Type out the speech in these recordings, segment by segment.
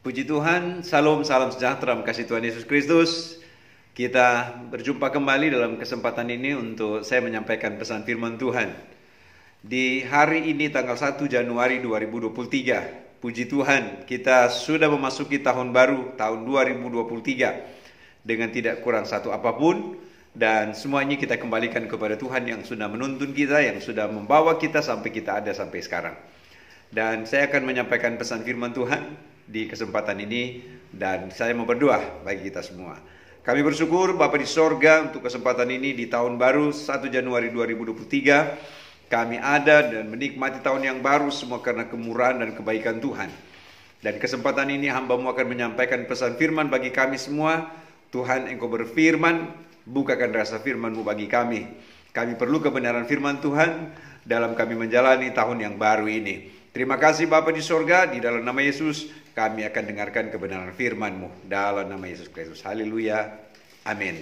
Puji Tuhan, salam sejahtera, kasih Tuhan Yesus Kristus. Kita berjumpa kembali dalam kesempatan ini untuk saya menyampaikan pesan firman Tuhan. Di hari ini tanggal 1 Januari 2023, puji Tuhan, kita sudah memasuki tahun baru, tahun 2023, dengan tidak kurang satu apapun. Dan semuanya kita kembalikan kepada Tuhan yang sudah menuntun kita, yang sudah membawa kita sampai kita ada sampai sekarang. Dan saya akan menyampaikan pesan firman Tuhan di kesempatan ini, dan saya mau berdoa bagi kita semua. Kami bersyukur Bapa di sorga untuk kesempatan ini di tahun baru 1 Januari 2023. Kami ada dan menikmati tahun yang baru semua karena kemurahan dan kebaikan Tuhan. Dan kesempatan ini hamba-Mu akan menyampaikan pesan firman bagi kami semua. Tuhan, Engkau berfirman, bukakan rasa firman-Mu bagi kami. Kami perlu kebenaran firman Tuhan dalam kami menjalani tahun yang baru ini. Terima kasih Bapa di sorga, di dalam nama Yesus kami akan dengarkan kebenaran firman-Mu dalam nama Yesus Kristus. Haleluya. Amin.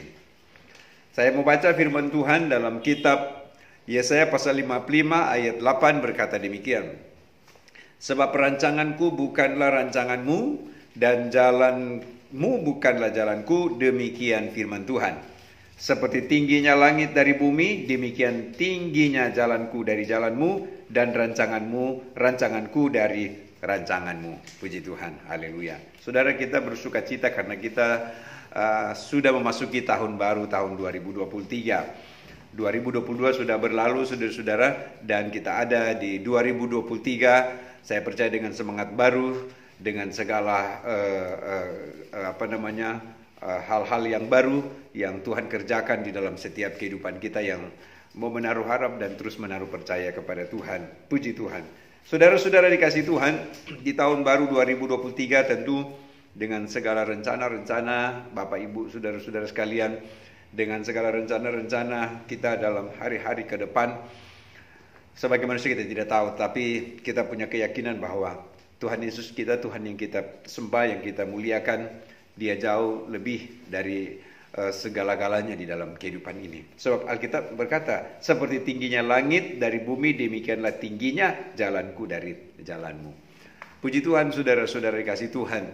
Saya mau baca firman Tuhan dalam kitab Yesaya pasal 55 ayat 8 berkata demikian. Sebab rancanganku bukanlah rancanganmu dan jalanmu bukanlah jalanku, demikian firman Tuhan. Seperti tingginya langit dari bumi, demikian tingginya jalanku dari jalanmu dan rancanganku dari rancanganmu. Puji Tuhan, haleluya. Saudara, kita bersuka cita karena kita sudah memasuki tahun baru, tahun 2023. 2022 sudah berlalu, saudara-saudara, dan kita ada di 2023. Saya percaya dengan semangat baru, dengan segala hal-hal yang baru yang Tuhan kerjakan di dalam setiap kehidupan kita, yang mau menaruh harap dan terus menaruh percaya kepada Tuhan. Puji Tuhan. Saudara-saudara dikasih Tuhan, di tahun baru 2023 tentu dengan segala rencana-rencana Bapak Ibu, saudara-saudara sekalian, dengan segala rencana-rencana kita dalam hari-hari ke depan. Sebagai manusia kita tidak tahu, tapi kita punya keyakinan bahwa Tuhan Yesus kita, Tuhan yang kita sembah, yang kita muliakan, Dia jauh lebih dari segala-galanya di dalam kehidupan ini. Sebab Alkitab berkata, seperti tingginya langit dari bumi, demikianlah tingginya jalanku dari jalanmu. Puji Tuhan, saudara-saudara dikasih Tuhan.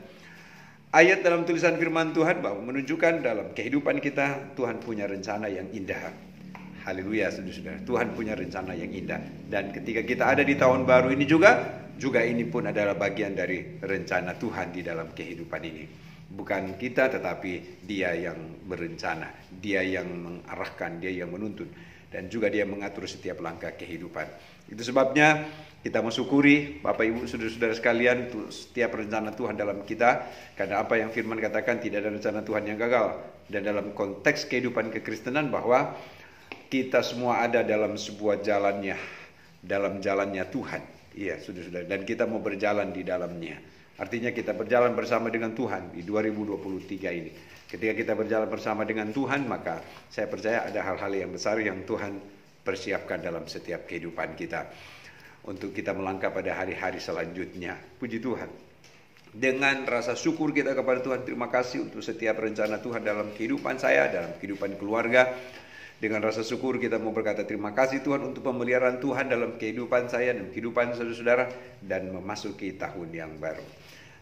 Ayat dalam tulisan firman Tuhan bahwa menunjukkan dalam kehidupan kita, Tuhan punya rencana yang indah. Haleluya, saudara-saudara. Tuhan punya rencana yang indah. Dan ketika kita ada di tahun baru ini juga ini pun adalah bagian dari rencana Tuhan di dalam kehidupan ini. Bukan kita, tetapi Dia yang berencana, Dia yang mengarahkan, Dia yang menuntun, dan juga Dia mengatur setiap langkah kehidupan. Itu sebabnya kita mensyukuri Bapak Ibu saudara-saudara sekalian untuk setiap rencana Tuhan dalam kita, karena apa yang firman katakan, tidak ada rencana Tuhan yang gagal. Dan dalam konteks kehidupan kekristenan bahwa kita semua ada dalam sebuah jalannya, dalam jalannya Tuhan. Iya, saudara-saudara, dan kita mau berjalan di dalamnya. Artinya kita berjalan bersama dengan Tuhan di 2023 ini. Ketika kita berjalan bersama dengan Tuhan, maka saya percaya ada hal-hal yang besar yang Tuhan persiapkan dalam setiap kehidupan kita, untuk kita melangkah pada hari-hari selanjutnya. Puji Tuhan. Dengan rasa syukur kita kepada Tuhan, terima kasih untuk setiap rencana Tuhan dalam kehidupan saya, dalam kehidupan keluarga. Dengan rasa syukur kita mau berkata terima kasih Tuhan untuk pemeliharaan Tuhan dalam kehidupan saya dan kehidupan saudara-saudara, dan memasuki tahun yang baru.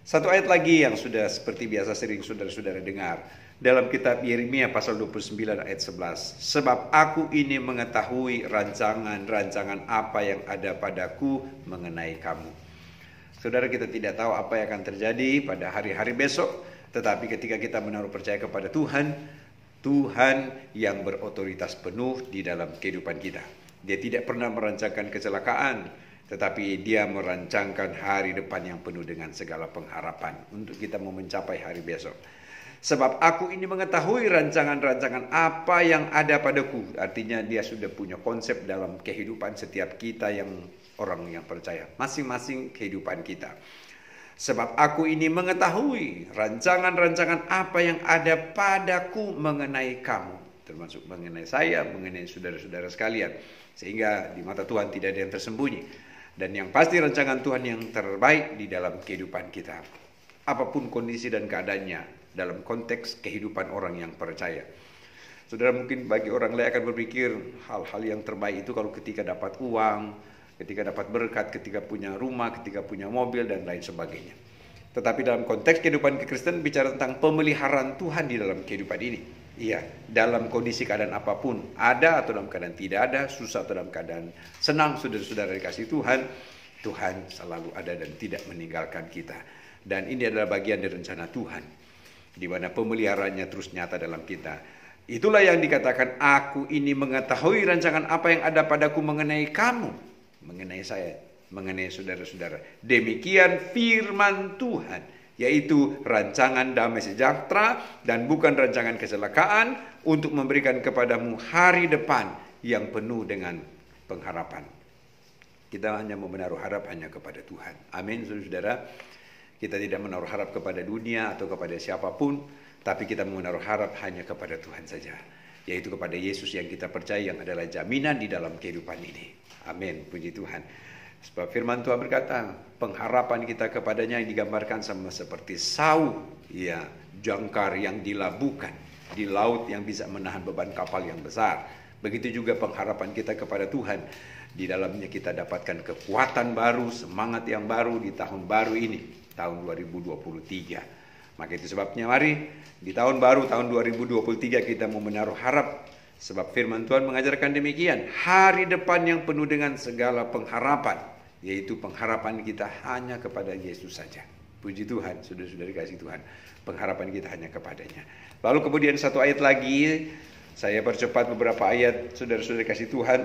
Satu ayat lagi yang sudah seperti biasa sering saudara-saudara dengar dalam kitab Yeremia pasal 29 ayat 11. Sebab aku ini mengetahui rancangan-rancangan apa yang ada padaku mengenai kamu. Saudara, kita tidak tahu apa yang akan terjadi pada hari-hari besok, tetapi ketika kita menaruh percaya kepada Tuhan, Tuhan yang berotoritas penuh di dalam kehidupan kita. Dia tidak pernah merancangkan kecelakaan, tetapi Dia merancangkan hari depan yang penuh dengan segala pengharapan untuk kita mau mencapai hari besok. Sebab aku ini mengetahui rancangan-rancangan apa yang ada padaku. Artinya Dia sudah punya konsep dalam kehidupan setiap kita yang orang yang percaya. Masing-masing kehidupan kita. Sebab aku ini mengetahui rancangan-rancangan apa yang ada padaku mengenai kamu. Termasuk mengenai saya, mengenai saudara-saudara sekalian. Sehingga di mata Tuhan tidak ada yang tersembunyi. Dan yang pasti rancangan Tuhan yang terbaik di dalam kehidupan kita. Apapun kondisi dan keadaannya dalam konteks kehidupan orang yang percaya. Saudara, mungkin bagi orang lain akan berpikir hal-hal yang terbaik itu kalau ketika dapat uang, ketika dapat berkat, ketika punya rumah, ketika punya mobil, dan lain sebagainya. Tetapi dalam konteks kehidupan kekristenan bicara tentang pemeliharaan Tuhan di dalam kehidupan ini. Iya, dalam kondisi keadaan apapun, ada atau dalam keadaan tidak ada, susah atau dalam keadaan senang, saudara-saudara dikasih Tuhan, Tuhan selalu ada dan tidak meninggalkan kita. Dan ini adalah bagian dari rencana Tuhan, di mana pemeliharaannya terus nyata dalam kita. Itulah yang dikatakan, aku ini mengetahui rancangan apa yang ada padaku mengenai kamu, mengenai saya, mengenai saudara-saudara. Demikian firman Tuhan, yaitu rancangan damai sejahtera dan bukan rancangan kecelakaan, untuk memberikan kepadamu hari depan yang penuh dengan pengharapan. Kita hanya mau menaruh harap hanya kepada Tuhan. Amin, saudara-saudara. Kita tidak menaruh harap kepada dunia atau kepada siapapun, tapi kita mau menaruh harap hanya kepada Tuhan saja, yaitu kepada Yesus yang kita percaya, yang adalah jaminan di dalam kehidupan ini. Amin, puji Tuhan. Sebab firman Tuhan berkata, pengharapan kita kepadanya yang digambarkan sama seperti sau, ya, jangkar yang dilabuhkan di laut yang bisa menahan beban kapal yang besar. Begitu juga pengharapan kita kepada Tuhan. Di dalamnya kita dapatkan kekuatan baru, semangat yang baru di tahun baru ini, tahun 2023. Maka itu sebabnya mari di tahun baru, tahun 2023, kita mau menaruh harap. Sebab firman Tuhan mengajarkan demikian, hari depan yang penuh dengan segala pengharapan, yaitu pengharapan kita hanya kepada Yesus saja. Puji Tuhan, saudara-saudara dikasih Tuhan, pengharapan kita hanya kepadanya. Lalu kemudian satu ayat lagi, saya percepat beberapa ayat, saudara-saudara dikasih Tuhan.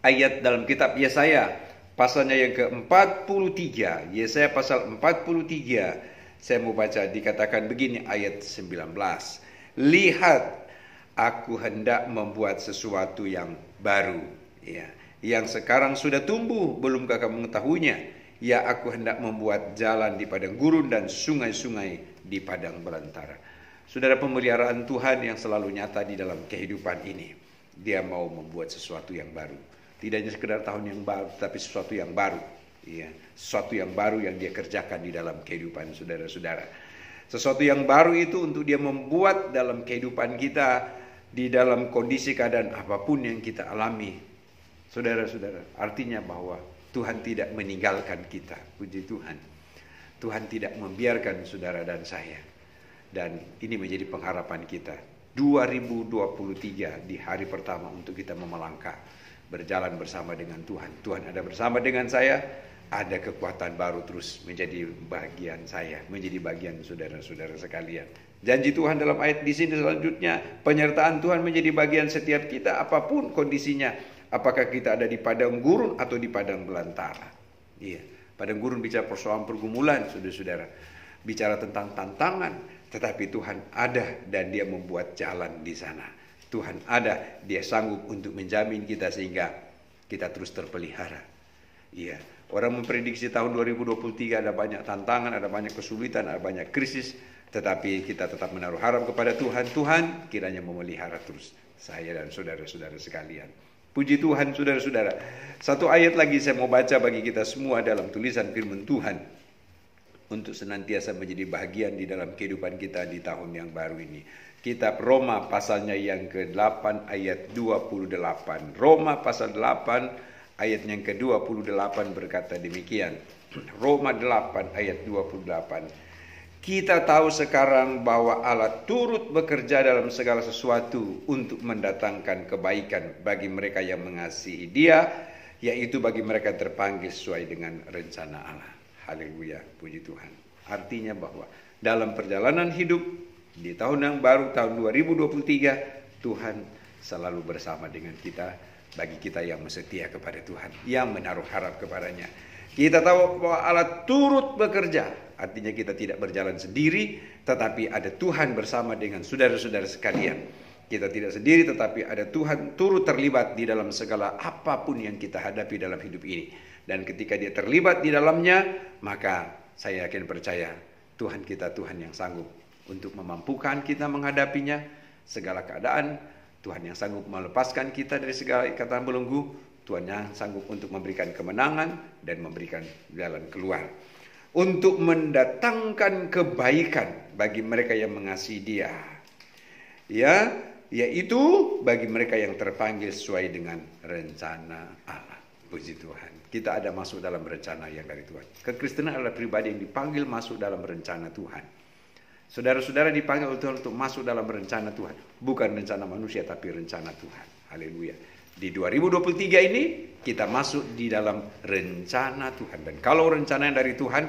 Ayat dalam kitab Yesaya, pasalnya yang ke-43, Yesaya pasal 43, saya mau baca, dikatakan begini ayat 19. Lihat, aku hendak membuat sesuatu yang baru, ya, yang sekarang sudah tumbuh, belumkah kamu mengetahuinya? Ya, aku hendak membuat jalan di padang gurun dan sungai-sungai di padang belantara. Saudara, pemeliharaan Tuhan yang selalu nyata di dalam kehidupan ini. Dia mau membuat sesuatu yang baru. Tidak hanya sekedar tahun yang baru, tapi sesuatu yang baru. Ya, sesuatu yang baru yang dia kerjakan di dalam kehidupan saudara-saudara. Sesuatu yang baru itu untuk dia membuat dalam kehidupan kita, di dalam kondisi keadaan apapun yang kita alami. Saudara-saudara, artinya bahwa Tuhan tidak meninggalkan kita. Puji Tuhan. Tuhan tidak membiarkan saudara dan saya. Dan ini menjadi pengharapan kita. 2023 di hari pertama untuk kita memelangkah, berjalan bersama dengan Tuhan. Tuhan ada bersama dengan saya, ada kekuatan baru terus menjadi bagian saya, menjadi bagian saudara-saudara sekalian. Janji Tuhan dalam ayat di sini selanjutnya, penyertaan Tuhan menjadi bagian setiap kita apapun kondisinya. Apakah kita ada di padang gurun atau di padang belantara. Iya, padang gurun bicara persoalan pergumulan, saudara-saudara. Bicara tentang tantangan, tetapi Tuhan ada dan dia membuat jalan di sana. Tuhan ada, dia sanggup untuk menjamin kita sehingga kita terus terpelihara. Iya, orang memprediksi tahun 2023 ada banyak tantangan, ada banyak kesulitan, ada banyak krisis, tetapi kita tetap menaruh harap kepada Tuhan. Tuhan kiranya memelihara terus saya dan saudara-saudara sekalian. Puji Tuhan, saudara-saudara. Satu ayat lagi saya mau baca bagi kita semua dalam tulisan firman Tuhan, untuk senantiasa menjadi bagian di dalam kehidupan kita di tahun yang baru ini. Kitab Roma pasalnya yang ke-8 ayat 28. Roma pasal 8 ayat yang ke-28 berkata demikian. Roma 8 ayat 28. Kita tahu sekarang bahwa Allah turut bekerja dalam segala sesuatu untuk mendatangkan kebaikan bagi mereka yang mengasihi Dia, yaitu bagi mereka yang terpanggil sesuai dengan rencana Allah. Haleluya, puji Tuhan. Artinya bahwa dalam perjalanan hidup di tahun yang baru, tahun 2023, Tuhan selalu bersama dengan kita, bagi kita yang setia kepada Tuhan, yang menaruh harap kepadanya. Kita tahu bahwa Allah turut bekerja, artinya kita tidak berjalan sendiri, tetapi ada Tuhan bersama dengan saudara-saudara sekalian. Kita tidak sendiri, tetapi ada Tuhan turut terlibat di dalam segala apapun yang kita hadapi dalam hidup ini. Dan ketika dia terlibat di dalamnya, maka saya yakin percaya Tuhan kita Tuhan yang sanggup untuk memampukan kita menghadapinya, segala keadaan. Tuhan yang sanggup melepaskan kita dari segala ikatan belenggu. Tuhan yang sanggup untuk memberikan kemenangan dan memberikan jalan keluar. Untuk mendatangkan kebaikan bagi mereka yang mengasihi Dia. Ya, yaitu bagi mereka yang terpanggil sesuai dengan rencana Allah. Puji Tuhan. Kita ada masuk dalam rencana yang dari Tuhan. Kekristenan adalah pribadi yang dipanggil masuk dalam rencana Tuhan. Saudara-saudara dipanggil oleh Tuhan untuk masuk dalam rencana Tuhan. Bukan rencana manusia, tapi rencana Tuhan. Haleluya. Di 2023 ini, kita masuk di dalam rencana Tuhan. Dan kalau rencana yang dari Tuhan,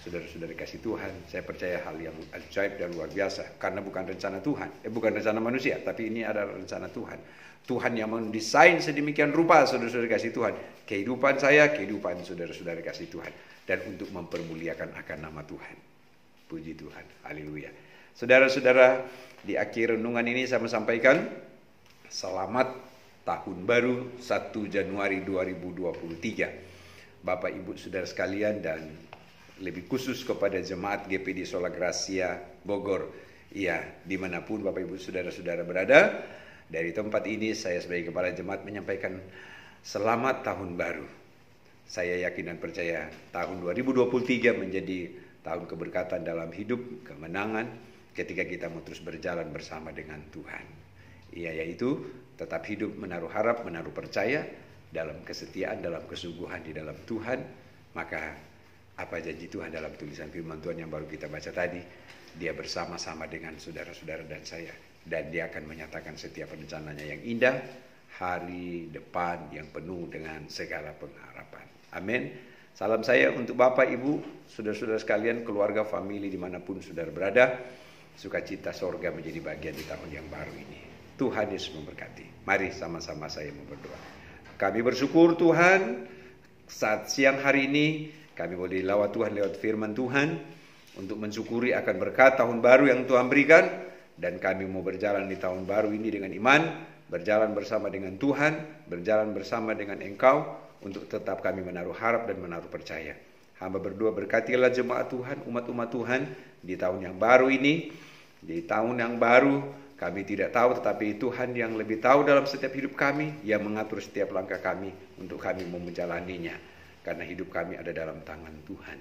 saudara-saudara kasih Tuhan, saya percaya hal yang ajaib dan luar biasa. Karena bukan rencana Tuhan. Bukan rencana manusia, tapi ini adalah rencana Tuhan. Tuhan yang mendesain sedemikian rupa, saudara-saudara kasih Tuhan. Kehidupan saya, kehidupan saudara-saudara kasih Tuhan. Dan untuk mempermuliakan akan nama Tuhan. Puji Tuhan. Haleluya. Saudara-saudara, di akhir renungan ini saya sampaikan, selamat tahun baru 1 Januari 2023. Bapak Ibu saudara sekalian dan lebih khusus kepada jemaat GPD Sola Gracia Bogor. Ya, dimanapun Bapak Ibu saudara-saudara berada. Dari tempat ini saya sebagai kepala jemaat menyampaikan selamat tahun baru. Saya yakin dan percaya tahun 2023 menjadi tahun keberkatan dalam hidup, kemenangan ketika kita mau terus berjalan bersama dengan Tuhan. Yaitu tetap hidup menaruh harap, menaruh percaya dalam kesetiaan, dalam kesungguhan di dalam Tuhan. Maka apa janji Tuhan dalam tulisan firman Tuhan yang baru kita baca tadi, Dia bersama-sama dengan saudara-saudara dan saya. Dan Dia akan menyatakan setiap rencananya yang indah, hari depan yang penuh dengan segala pengharapan. Amin. Salam saya untuk Bapak, Ibu, saudara-saudara sekalian, keluarga, famili dimanapun saudara berada. Sukacita sorga menjadi bagian di tahun yang baru ini. Tuhan Yesus memberkati. Mari sama-sama saya mau berdoa. Kami bersyukur Tuhan, saat siang hari ini kami boleh lawat Tuhan lewat firman Tuhan untuk mensyukuri akan berkat tahun baru yang Tuhan berikan. Dan kami mau berjalan di tahun baru ini dengan iman, berjalan bersama dengan Tuhan, berjalan bersama dengan Engkau, untuk tetap kami menaruh harap dan menaruh percaya. Hamba berdoa berkatilah jemaat Tuhan, umat-umat Tuhan di tahun yang baru ini. Di tahun yang baru kami tidak tahu, tetapi Tuhan yang lebih tahu dalam setiap hidup kami, yang mengatur setiap langkah kami untuk kami mau menjalaninya. Karena hidup kami ada dalam tangan Tuhan,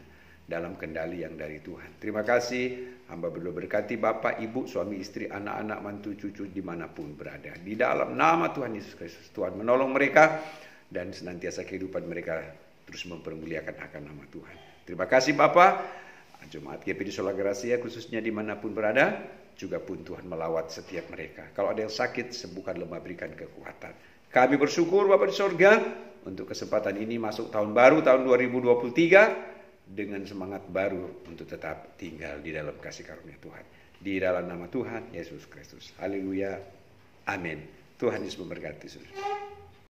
dalam kendali yang dari Tuhan. Terima kasih. Hamba berdoa berkati Bapak, Ibu, suami, istri, anak-anak, mantu, cucu dimanapun berada. Di dalam nama Tuhan Yesus Kristus, Tuhan menolong mereka dan senantiasa kehidupan mereka terus mempermuliakan akan nama Tuhan. Terima kasih Bapak. Jemaat GPD Sola Gracia khususnya dimanapun berada, juga pun Tuhan melawat setiap mereka. Kalau ada yang sakit, sembuhkan, lemah, berikan kekuatan. Kami bersyukur Bapak di sorga untuk kesempatan ini masuk tahun baru, tahun 2023. Dengan semangat baru untuk tetap tinggal di dalam kasih karunia Tuhan. Di dalam nama Tuhan Yesus Kristus. Haleluya. Amin. Tuhan Yesus memberkati.